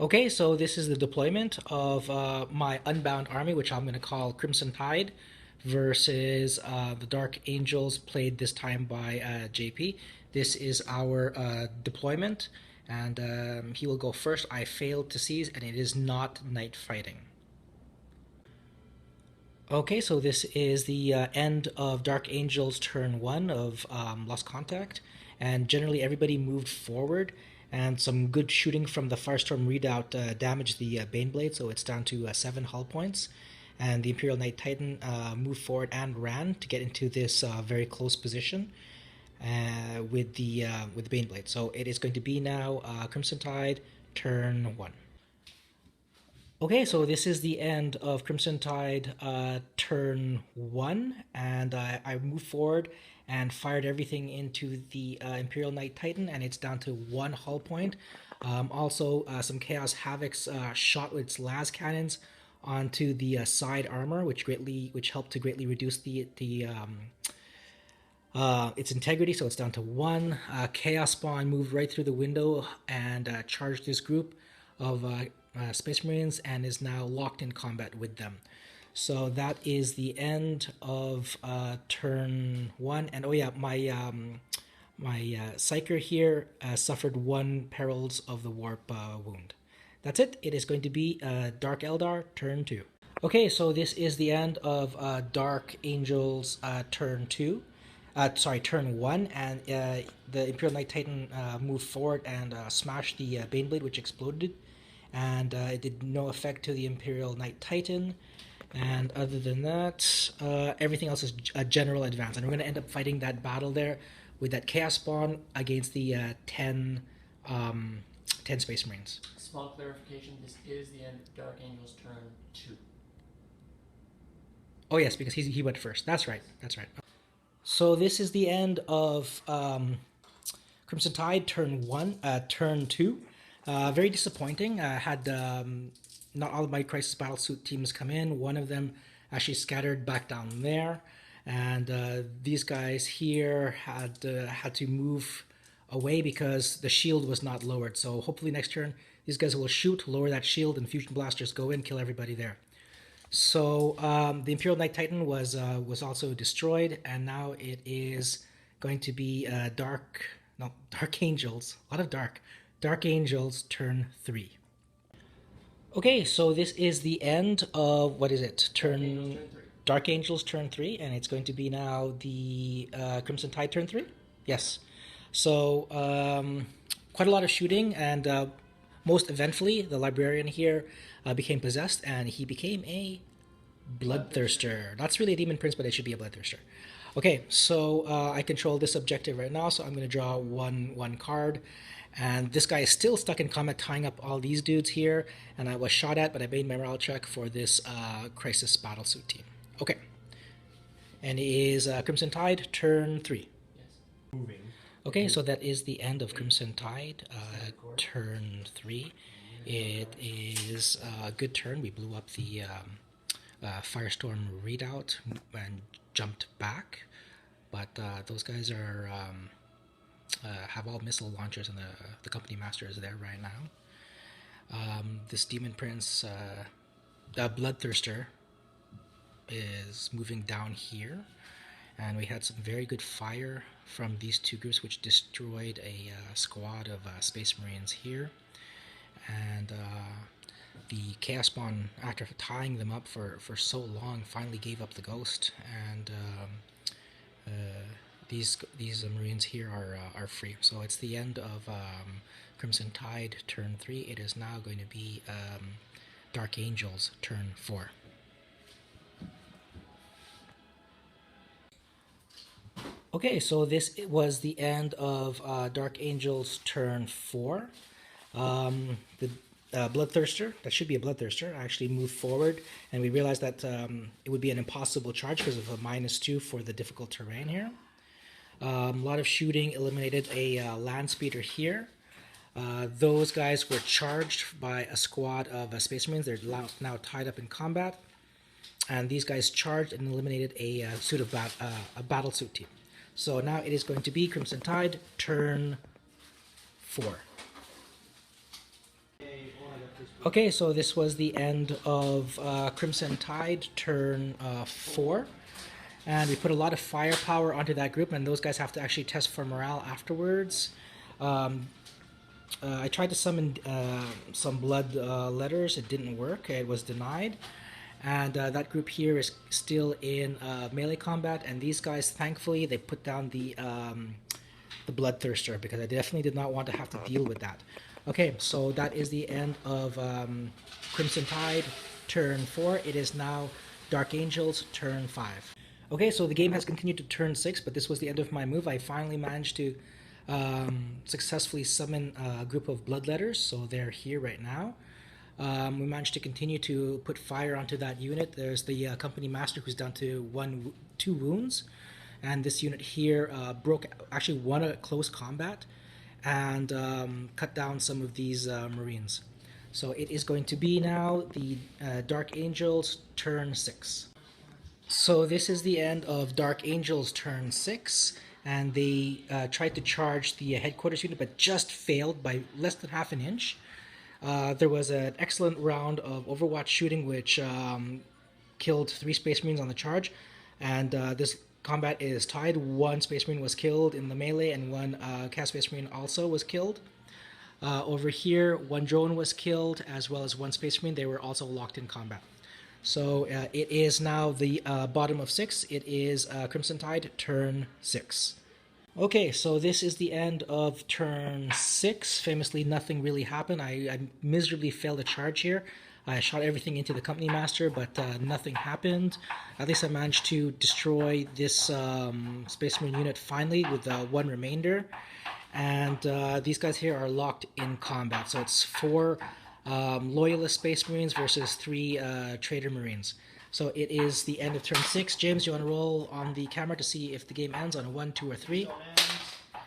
Okay, so this is the deployment of my Unbound army, which I'm going to call Crimson Tide, versus the Dark Angels, played this time by JP. This is our deployment, and he will go first. I failed to seize, and it is not night fighting. Okay, so this is the end of Dark Angel's turn one of Lost Contact, and generally everybody moved forward, and some good shooting from the Firestorm Redoubt damaged the Baneblade, so it's down to 7 hull points. And the Imperial Knight Titan moved forward and ran to get into this very close position with the Baneblade. So it is going to be now Crimson Tide turn one. Okay, so this is the end of Crimson Tide turn one, and I moved forward and fired everything into the Imperial Knight Titan, and it's down to 1 hull point. Also, some Chaos Havoc's shot with its las cannons onto the side armor, which helped to greatly reduce its integrity, so it's down to 1. Chaos Spawn moved right through the window and charged this group of Space Marines and is now locked in combat with them. So that is the end of turn 1. And oh yeah, my Psyker here suffered 1 Perils of the Warp wound. That's it. It is going to be Dark Eldar turn 2. Okay, so this is the end of Dark Angels turn 2. Turn 1, and the Imperial Knight Titan moved forward and smashed the Baneblade, which exploded, and it did no effect to the Imperial Knight Titan. And other than that, everything else is a general advance, and we're going to end up fighting that battle there with that Chaos Spawn against the 10 Space Marines. Small clarification, this is the end of Dark Angel's turn 2. Oh yes, because he went first. That's right. So this is the end of Crimson Tide turn 1, turn 2. Very disappointing. I had not all of my Crisis Battlesuit teams come in. One of them actually scattered back down there, and these guys here had to move away because the shield was not lowered. So hopefully next turn these guys will shoot, lower that shield, and Fusion Blasters go in, kill everybody there. So the Imperial Knight Titan was also destroyed, and now it is going to be Dark Angels. A lot of Dark Angels turn 3. Okay, so this is the end of Dark Angels turn 3, and it's going to be now the Crimson Tide turn 3. Yes. So quite a lot of shooting, and most eventfully, the librarian here became possessed, and he became a Bloodthirster. That's really a Demon Prince, but it should be a Bloodthirster. Okay, so I control this objective right now, so I'm going to draw one card. And this guy is still stuck in combat, tying up all these dudes here, and I was shot at, but I made my morale check for this Crisis Battlesuit team. Okay. And it is Crimson Tide, turn 3. Yes. Moving. Okay, so that is the end of Crimson Tide, turn 3. It is a good turn. We blew up the Firestorm Redoubt and jumped back, but those guys are have all missile launchers, and the company master is there right now. This Demon Prince, the Bloodthirster, is moving down here, and we had some very good fire from these two groups, which destroyed a squad of Space Marines here. And the Chaos Spawn, after tying them up for so long, finally gave up the ghost, and these Marines here are free. So it's the end of Crimson Tide turn 3. It is now going to be Dark Angels turn 4. Okay, so this was the end of Dark Angels turn 4. The Bloodthirster, that should be a Bloodthirster, actually moved forward, and we realized that it would be an impossible charge because of a -2 for the difficult terrain here. A lot of shooting, eliminated a land speeder here. Those guys were charged by a squad of Space Marines. They're now tied up in combat, and these guys charged and eliminated a Battlesuit team. So now it is going to be Crimson Tide turn 4. Okay, so this was the end of Crimson Tide turn 4. And we put a lot of firepower onto that group, and those guys have to actually test for morale afterwards. I tried to summon some blood letters. It didn't work. It was denied. And that group here is still in melee combat. And these guys, thankfully, they put down the Bloodthirster, because I definitely did not want to have to deal with that. Okay, so that is the end of Crimson Tide turn 4. It is now Dark Angels turn 5. Okay, so the game has continued to turn 6, but this was the end of my move. I finally managed to successfully summon a group of Bloodletters, so they're here right now. We managed to continue to put fire onto that unit. There's the company master who's down to 2 wounds, and this unit here actually won a close combat and cut down some of these Marines. So it is going to be now the Dark Angels turn 6. So this is the end of Dark Angels turn 6, and they tried to charge the headquarters unit but just failed by less than half an inch. There was an excellent round of Overwatch shooting which killed 3 Space Marines on the charge, and this combat is tied. 1 Space Marine was killed in the melee, and 1 Chaos Space Marine also was killed. Over here, 1 drone was killed, as well as 1 Space Marine. They were also locked in combat. So it is now the bottom of 6. It is Crimson Tide turn 6. Okay, so this is the end of turn 6. Famously, nothing really happened. I miserably failed a charge here. I shot everything into the company master, but nothing happened. At least I managed to destroy this Space Marine unit finally with 1 remainder. And these guys here are locked in combat. So it's 4 Loyalist Space Marines versus 3 Traitor Marines. So it is the end of turn 6. James, you want to roll on the camera to see if the game ends on a 1, 2, or 3?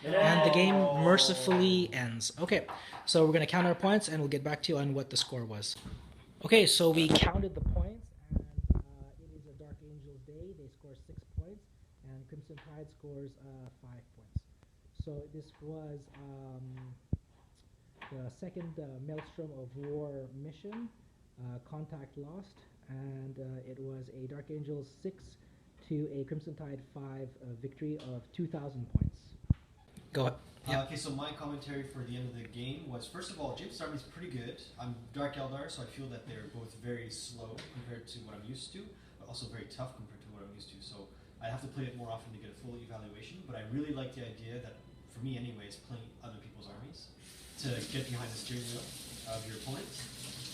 And the game mercifully ends. Okay, so we're going to count our points, and we'll get back to you on what the score was. Okay, so we counted the points, and it is a Dark Angels day. They score 6 points, and Crimson Tide scores 5 points. So this was the second Maelstrom of War mission, Contact Lost, and it was a Dark Angels 6 to a Crimson Tide 5 victory of 2,000 points. Go ahead. Yep. Okay, so my commentary for the end of the game was, first of all, James' army is pretty good. I'm Dark Eldar, so I feel that they're both very slow compared to what I'm used to, but also very tough compared to what I'm used to. So I have to play it more often to get a full evaluation, but I really like the idea that, for me anyways, playing other people's armies to get behind the steering wheel of your opponents.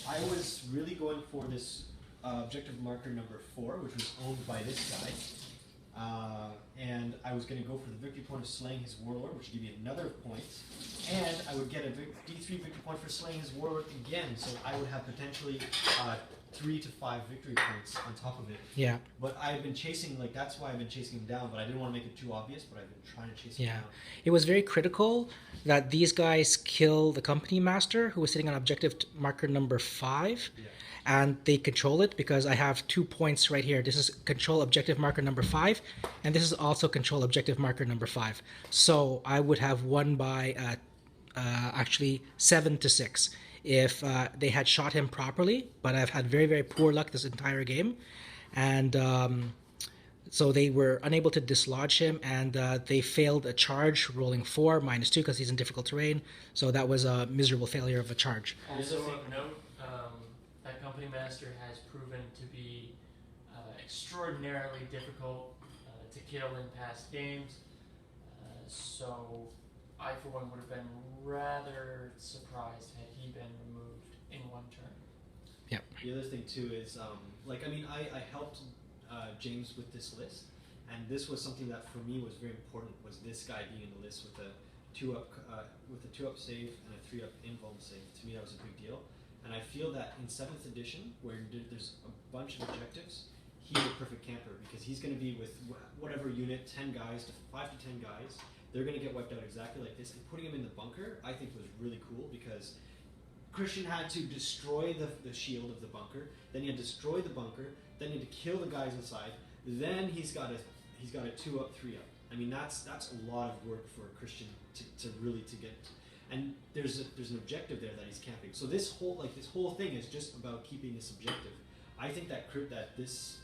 I was really going for this objective marker number 4, which was owned by this guy. And I was going to go for the victory point of slaying his warlord, which would give me another point. And I would get a D3 victory point for slaying his warlord again, so I would have potentially 3 to 5 victory points on top of it. Yeah. But I've been chasing, that's why I've been chasing him down, but I didn't want to make it too obvious, but I've been trying to chase him down. It was very critical that these guys kill the company master, who was sitting on objective marker number 5. Yeah. And they control it, because I have 2 points right here. This is control objective marker number 5, and this is also control objective marker number 5. So I would have won by actually 7 to 6 if they had shot him properly, but I've had very, very poor luck this entire game. And so they were unable to dislodge him, and they failed a charge, rolling 4 -2 because he's in difficult terrain. So that was a miserable failure of a charge. Also, note that Company Master has proven to be extraordinarily difficult to kill in past games. So I, for one, would have been rather surprised had he been removed in 1 turn. Yep. The other thing too is, I helped James with this list, and this was something that for me was very important. Was this guy being in the list with a 2-up save and a 3-up invuln save? To me, that was a big deal. And I feel that in 7th edition, where there's a bunch of objectives, he's a perfect camper, because he's going to be with whatever unit, 10 guys, 5 to 10 guys. They're going to get wiped out exactly like this, and putting him in the bunker, I think, was really cool, because Christian had to destroy the shield of the bunker, then he had to destroy the bunker, then he had to kill the guys inside, then he's got a 2-up, 3-up. I mean, that's a lot of work for a Christian to really get. and there's an objective there that he's camping. So this whole thing is just about keeping this objective. I think that this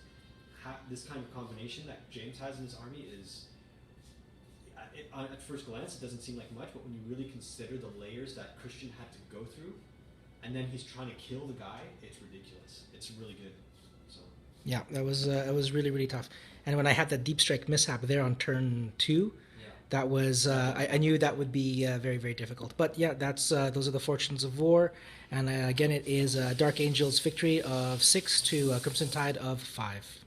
kind of combination that James has in his army is, at first glance, it doesn't seem like much, but when you really consider the layers that Christian had to go through, and then he's trying to kill the guy, it's ridiculous. It's really good. So Yeah, that was it was really really tough. And when I had that deep strike mishap there on turn 2, that was I knew that would be very very difficult. But yeah, that's those are the fortunes of war. And again, it is Dark Angel's victory of 6 to Crimson Tide of 5.